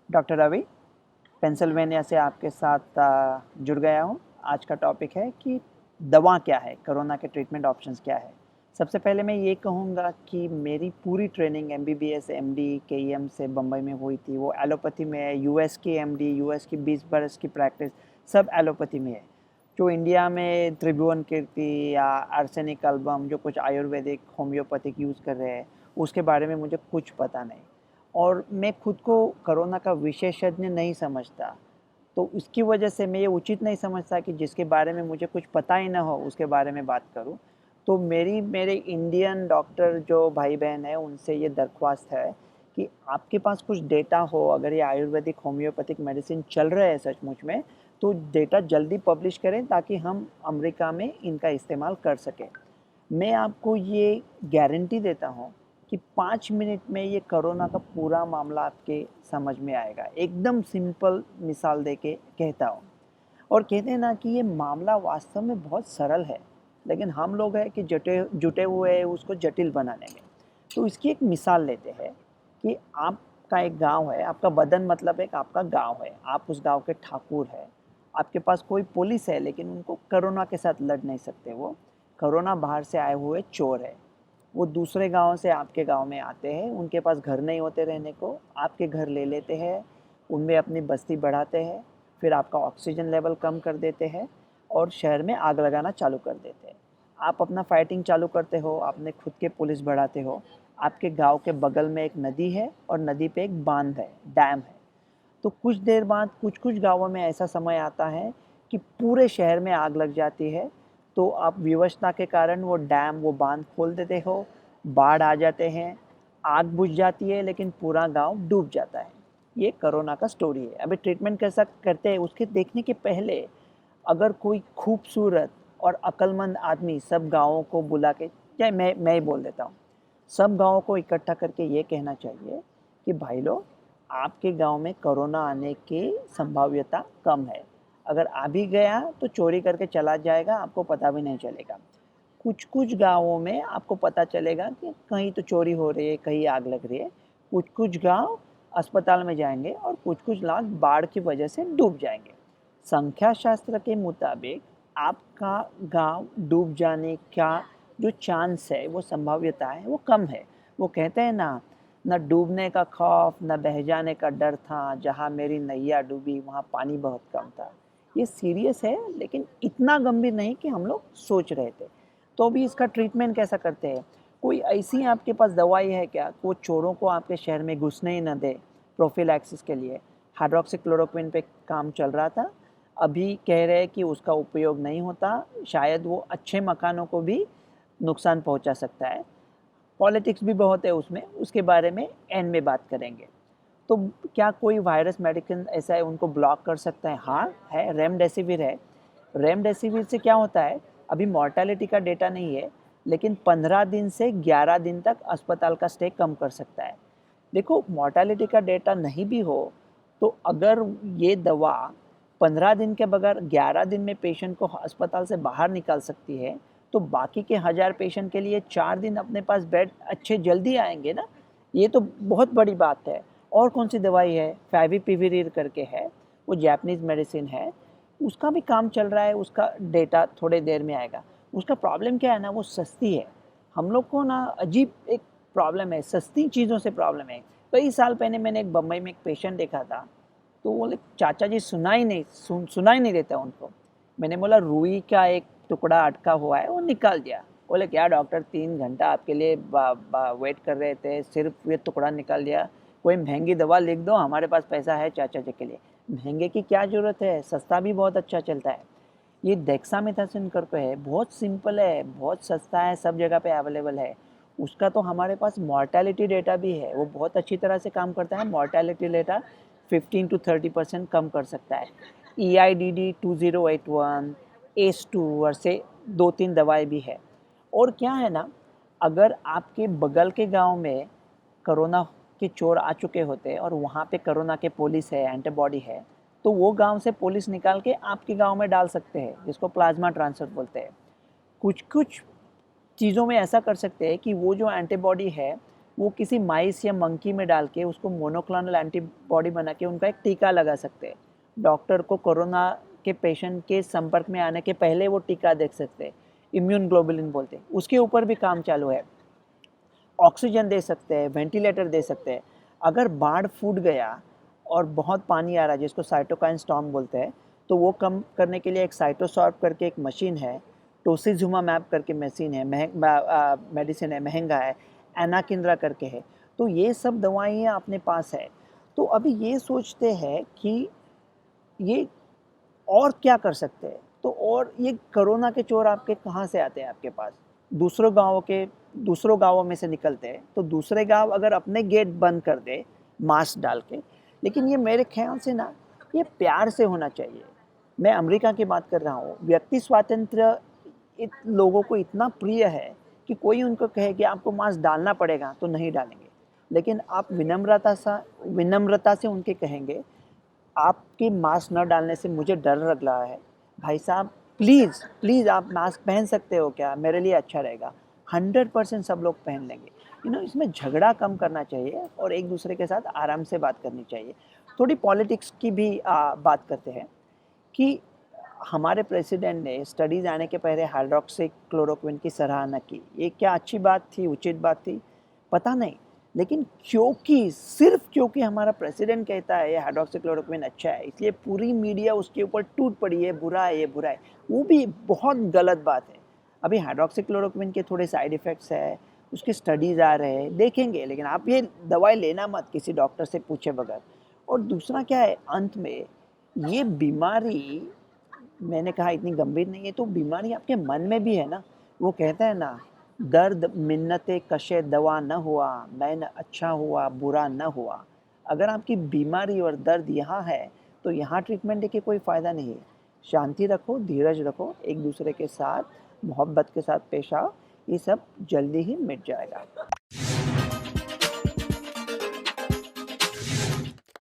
Doctor Ravi, Pennsylvania से आपके साथ जुड़ गया हूँ। आज का टॉपिक है कि दवा क्या है, कोरोना के ट्रीटमेंट ऑप्शंस क्या है। सबसे पहले मैं ये कहूँगा कि मेरी पूरी ट्रेनिंग एमबीबीएस, एमडी, केईएम से बम्बई में हुई थी। वो एलोपैथी में है। यूएस की एमडी, यूएस की 20 बरस की प्रैक्टिस सब एलोपैथी में है। जो इंडिया में त्रिभुवन कीर्ति या आर्सेनिक एल्बम जो कुछ आयुर्वेदिक होम्योपैथिक यूज़ कर रहे हैं, उसके बारे में मुझे कुछ पता नहीं। और मैं खुद को कोरोना का विशेषज्ञ नहीं समझता, तो इसकी वजह से मैं ये उचित नहीं समझता कि जिसके बारे में मुझे कुछ पता ही ना हो उसके बारे में बात करूं। तो मेरे इंडियन डॉक्टर जो भाई बहन हैं उनसे ये दरख्वास्त है कि आपके पास कुछ डेटा हो, अगर ये आयुर्वेदिक होम्योपैथिक मेडिसिन चल रहा है सचमुच में, तो डेटा जल्दी पब्लिश करें ताकि हम अमेरिका में इनका इस्तेमाल कर सकें। मैं आपको ये गारंटी देता हूँ कि 5 मिनट में ये कोरोना का पूरा मामला आपके समझ में आएगा। एकदम सिंपल मिसाल दे के कहता हूँ। और कहते हैं ना कि ये मामला वास्तव में बहुत सरल है, लेकिन हम लोग हैं कि जटे जुटे हुए हैं उसको जटिल बनाने में। तो इसकी एक मिसाल लेते हैं कि आपका एक गांव है, आपका बदन मतलब एक आपका गांव है, आप उस गांव के ठाकुर हैं। आपके पास कोई पुलिस है लेकिन उनको कोरोना के साथ लड़ नहीं सकते। वो कोरोना बाहर से आए हुए चोर है। वो दूसरे गांव से आपके गांव में आते हैं, उनके पास घर नहीं होते रहने को, आपके घर ले लेते हैं, उनमें अपनी बस्ती बढ़ाते हैं, फिर आपका ऑक्सीजन लेवल कम कर देते हैं और शहर में आग लगाना चालू कर देते हैं। आप अपना फाइटिंग चालू करते हो, अपने खुद के पुलिस बढ़ाते हो। आपके गांव के बगल में एक नदी है और नदी पे एक बांध है, डैम है। तो कुछ देर बाद कुछ कुछ गांवों में ऐसा समय आता है कि पूरे शहर में आग लग जाती है। तो आप विवशता के कारण वो डैम, वो बांध खोल देते हो, बाढ़ आ जाते हैं, आग बुझ जाती है लेकिन पूरा गांव डूब जाता है। ये कोरोना का स्टोरी है। अभी ट्रीटमेंट कैसा करते हैं उसके देखने के पहले अगर कोई खूबसूरत और अक्लमंद आदमी सब गाँवों को बुला के, चाहे मैं ही बोल देता हूँ, सब गाँवों को इकट्ठा करके ये कहना चाहिए कि भाई लोग, आपके गांव में कोरोना आने की संभाव्यता कम है। अगर आ भी गया तो चोरी करके चला जाएगा, आपको पता भी नहीं चलेगा। कुछ कुछ गांवों में आपको पता चलेगा कि कहीं तो चोरी हो रही है, कहीं आग लग रही है। कुछ कुछ गांव अस्पताल में जाएंगे और कुछ कुछ लोग बाढ़ की वजह से डूब जाएंगे। संख्या शास्त्र के मुताबिक आपका गांव डूब जाने का जो चांस है, वो संभाव्यता है, वो कम है। वो कहते हैं ना, न डूबने का खौफ न बह जाने का डर था, जहाँ मेरी नैया डूबी वहाँ पानी बहुत कम था। ये सीरियस है लेकिन इतना गंभीर नहीं कि हम लोग सोच रहे थे। तो अभी इसका ट्रीटमेंट कैसा करते हैं? कोई ऐसी आपके पास दवाई है क्या वो चोरों को आपके शहर में घुसने ही न दे? प्रोफिलैक्सिस के लिए हाइड्रोक्सीक्लोरोक्विन पे काम चल रहा था। अभी कह रहे हैं कि उसका उपयोग नहीं होता, शायद वो अच्छे मकानों को भी नुकसान पहुंचा सकता है। पॉलिटिक्स भी बहुत है उसमें, उसके बारे में एंड में बात करेंगे। तो क्या कोई वायरस मेडिसिन ऐसा है उनको ब्लॉक कर सकता है? हाँ है, रेमडेसिविर है। रेमडेसिविर से क्या होता है, अभी मॉर्टेलिटी का डेटा नहीं है, लेकिन 15 दिन से 11 दिन तक अस्पताल का स्टे कम कर सकता है। देखो, मॉर्टेलिटी का डेटा नहीं भी हो तो अगर ये दवा 15 दिन के बगैर 11 दिन में पेशेंट को अस्पताल से बाहर निकाल सकती है, तो बाकी के 1000 पेशेंट के लिए 4 दिन अपने पास बेड अच्छे जल्दी आएंगे ना। ये तो बहुत बड़ी बात है। और कौन सी दवाई है? फैविपिविर करके है, वो जापानीज मेडिसिन है। उसका भी काम चल रहा है, उसका डेटा थोड़े देर में आएगा। उसका प्रॉब्लम क्या है ना, वो सस्ती है। हम लोग को ना अजीब एक प्रॉब्लम है, सस्ती चीज़ों से प्रॉब्लम है। कई साल पहले मैंने एक बम्बई में एक पेशेंट देखा था, तो बोले चाचा जी सुनाई नहीं देता उनको। मैंने बोला रुई का एक टुकड़ा अटका हुआ है, वो निकाल दिया। बोले क्या डॉक्टर, 3 घंटा आपके लिए वेट कर रहे थे, सिर्फ ये टुकड़ा निकाल दिया। कोई महंगी दवा लिख दो, हमारे पास पैसा है चाचा जी के लिए। महंगे की क्या ज़रूरत है, सस्ता भी बहुत अच्छा चलता है। ये डेक्सामेथासोन करके है, बहुत सिंपल है, बहुत सस्ता है, सब जगह पे अवेलेबल है। उसका तो हमारे पास मॉर्टेलिटी डेटा भी है, वो बहुत अच्छी तरह से काम करता है। मॉर्टेलिटी डेटा 15 to 30% कम कर सकता है। EIDD 2081, ACE2 और से 2-3 दवाएं भी है। और क्या है ना, अगर आपके बगल के गांव में कोरोना के चोर आ चुके होते और वहाँ पे कोरोना के पुलिस है, एंटीबॉडी है, तो वो गांव से पुलिस निकाल के आपके गांव में डाल सकते हैं, जिसको प्लाज्मा ट्रांसफर बोलते हैं। कुछ कुछ चीज़ों में ऐसा कर सकते हैं कि वो जो एंटीबॉडी है वो किसी माइस या मंकी में डाल के उसको मोनोक्लोनल एंटीबॉडी बना के उनका एक टीका लगा सकते हैं। डॉक्टर को कोरोना के पेशेंट के संपर्क में आने के पहले वो टीका देख सकते हैं, इम्यून ग्लोबुलिन बोलते हैं, उसके ऊपर भी काम चालू है। ऑक्सीजन दे सकते हैं, वेंटिलेटर दे सकते हैं। अगर बाढ़ फूट गया और बहुत पानी आ रहा है जिसको साइटोकाइन स्टॉर्म बोलते हैं, तो वो कम करने के लिए एक साइटोसॉर्ब करके एक मशीन है, टोसिजुमाब करके मशीन है, मेडिसिन है, महंगा है, एनाकिंद्रा करके है। तो ये सब दवाइयाँ अपने पास है। तो अभी ये सोचते हैं कि ये और क्या कर सकते हैं। तो और ये कोरोना के चोर आपके कहाँ से आते हैं आपके पास? दूसरों गाँवों में से निकलते हैं। तो दूसरे गाँव अगर अपने गेट बंद कर दे मास्क डाल के, लेकिन ये मेरे ख्याल से ना ये प्यार से होना चाहिए। मैं अमेरिका की बात कर रहा हूँ। व्यक्ति स्वातंत्र्य लोगों को इतना प्रिय है कि कोई उनको कहे कि आपको मास्क डालना पड़ेगा तो नहीं डालेंगे। लेकिन आप विनम्रता से उनके कहेंगे, आपके मास्क न डालने से मुझे डर लग रहा है, भाई साहब प्लीज़ प्लीज़ आप मास्क पहन सकते हो क्या, मेरे लिए अच्छा रहेगा। 100% सब लोग पहन लेंगे। इसमें झगड़ा कम करना चाहिए और एक दूसरे के साथ आराम से बात करनी चाहिए। थोड़ी पॉलिटिक्स की भी बात करते हैं कि हमारे प्रेसिडेंट ने स्टडीज़ आने के पहले हाइड्रोक्सी क्लोरोक्विन की सराहना की। ये क्या अच्छी बात थी, उचित बात थी? पता नहीं। लेकिन सिर्फ क्योंकि हमारा प्रेसिडेंट कहता है ये हाइड्रोक्सी क्लोरोक्विन अच्छा है, इसलिए पूरी मीडिया उसके ऊपर टूट पड़ी है, बुरा है, ये बुरा है। वो भी बहुत गलत बात है। अभी हाइड्रोक्सी क्लोरोक्विन के थोड़े साइड इफ़ेक्ट्स है, उसके स्टडीज़ आ रहे हैं, देखेंगे। लेकिन आप ये दवाई लेना मत किसी डॉक्टर से पूछे बगैर। और दूसरा क्या है, अंत में ये बीमारी मैंने कहा इतनी गंभीर नहीं है, तो बीमारी आपके मन में भी है ना। वो कहता है ना, दर्द मिन्नते कशे दवा न हुआ, मैं न अच्छा हुआ बुरा न हुआ। अगर आपकी बीमारी और दर्द यहाँ है तो यहाँ ट्रीटमेंट के कोई फ़ायदा नहीं है। शांति रखो, धीरज रखो, एक दूसरे के साथ मोहब्बत के साथ पेश आओ, ये सब जल्दी ही मिट जाएगा।